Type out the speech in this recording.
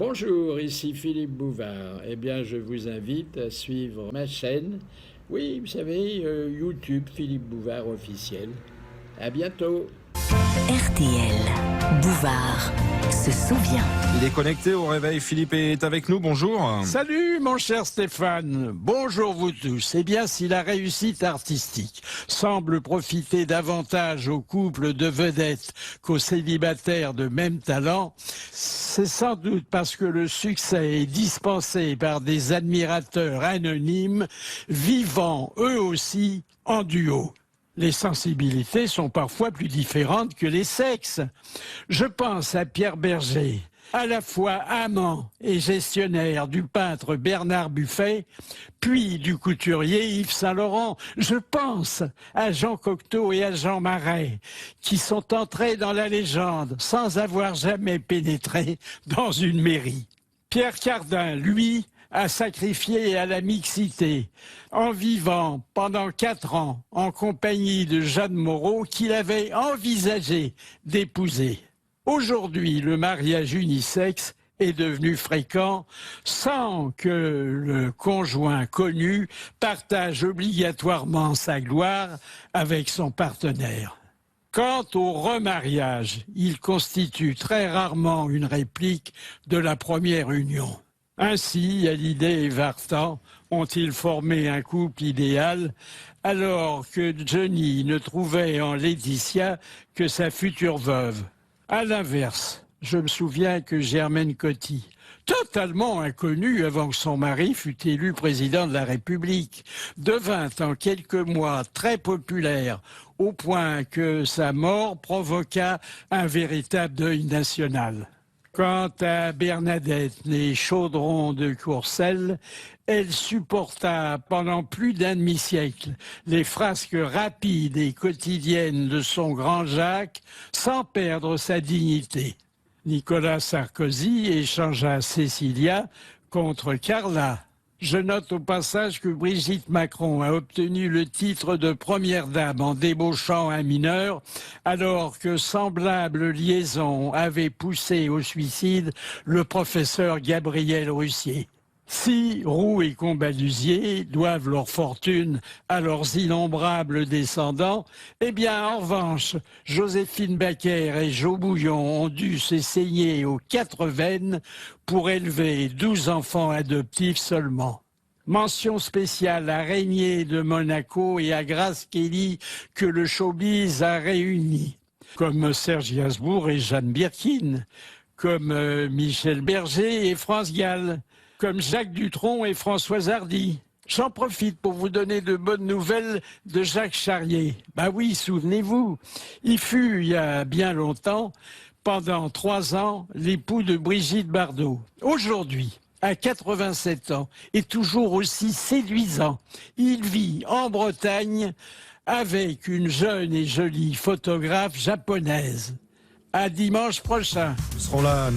Bonjour, ici Philippe Bouvard. Eh bien, je vous invite à suivre ma chaîne. Oui, vous savez, YouTube Philippe Bouvard officiel. À bientôt. RTL, Bouvard se souvient. Il est connecté au réveil. Philippe est avec nous, bonjour. Salut mon cher Stéphane, bonjour vous tous. Eh bien, si la réussite artistique semble profiter davantage aux couples de vedettes qu'aux célibataires de même talent, c'est sans doute parce que le succès est dispensé par des admirateurs anonymes vivant eux aussi en duo. Les sensibilités sont parfois plus différentes que les sexes. Je pense à Pierre Berger, à la fois amant et gestionnaire du peintre Bernard Buffet, puis du couturier Yves Saint-Laurent. Je pense à Jean Cocteau et à Jean Marais, qui sont entrés dans la légende sans avoir jamais pénétré dans une mairie. Pierre Cardin, lui, a sacrifié à la mixité, en vivant pendant 4 ans en compagnie de Jeanne Moreau qu'il avait envisagé d'épouser. Aujourd'hui, le mariage unisexe est devenu fréquent sans que le conjoint connu partage obligatoirement sa gloire avec son partenaire. Quant au remariage, il constitue très rarement une réplique de la première union. Ainsi, Hallyday et Vartan ont-ils formé un couple idéal alors que Johnny ne trouvait en Laetitia que sa future veuve. À l'inverse, je me souviens que Germaine Coty, totalement inconnue avant que son mari fût élu président de la République, devint en quelques mois très populaire au point que sa mort provoqua un véritable deuil national. Quant à Bernadette, née Chaudron de Courcelles, elle supporta pendant plus d'un demi-siècle les frasques rapides et quotidiennes de son grand Jacques sans perdre sa dignité. Nicolas Sarkozy échangea Cécilia contre Carla. Je note au passage que Brigitte Macron a obtenu le titre de première dame en débauchant un mineur, alors que semblable liaison avait poussé au suicide le professeur Gabriel Russier. Si Roux et Combalusier doivent leur fortune à leurs innombrables descendants, eh bien, en revanche, Joséphine Baker et Jo Bouillon ont dû se saigner aux 4 veines pour élever 12 enfants adoptifs seulement. Mention spéciale à Régnier de Monaco et à Grace Kelly que le showbiz a réunis, comme Serge Gainsbourg et Jeanne Birkin, comme Michel Berger et France Gall, comme Jacques Dutronc et Françoise Hardy. J'en profite pour vous donner de bonnes nouvelles de Jacques Charrier. Bah oui, souvenez-vous, il fut, il y a bien longtemps, pendant 3 ans, l'époux de Brigitte Bardot. Aujourd'hui, à 87 ans, et toujours aussi séduisant, il vit en Bretagne avec une jeune et jolie photographe japonaise. À dimanche prochain. Nous serons là.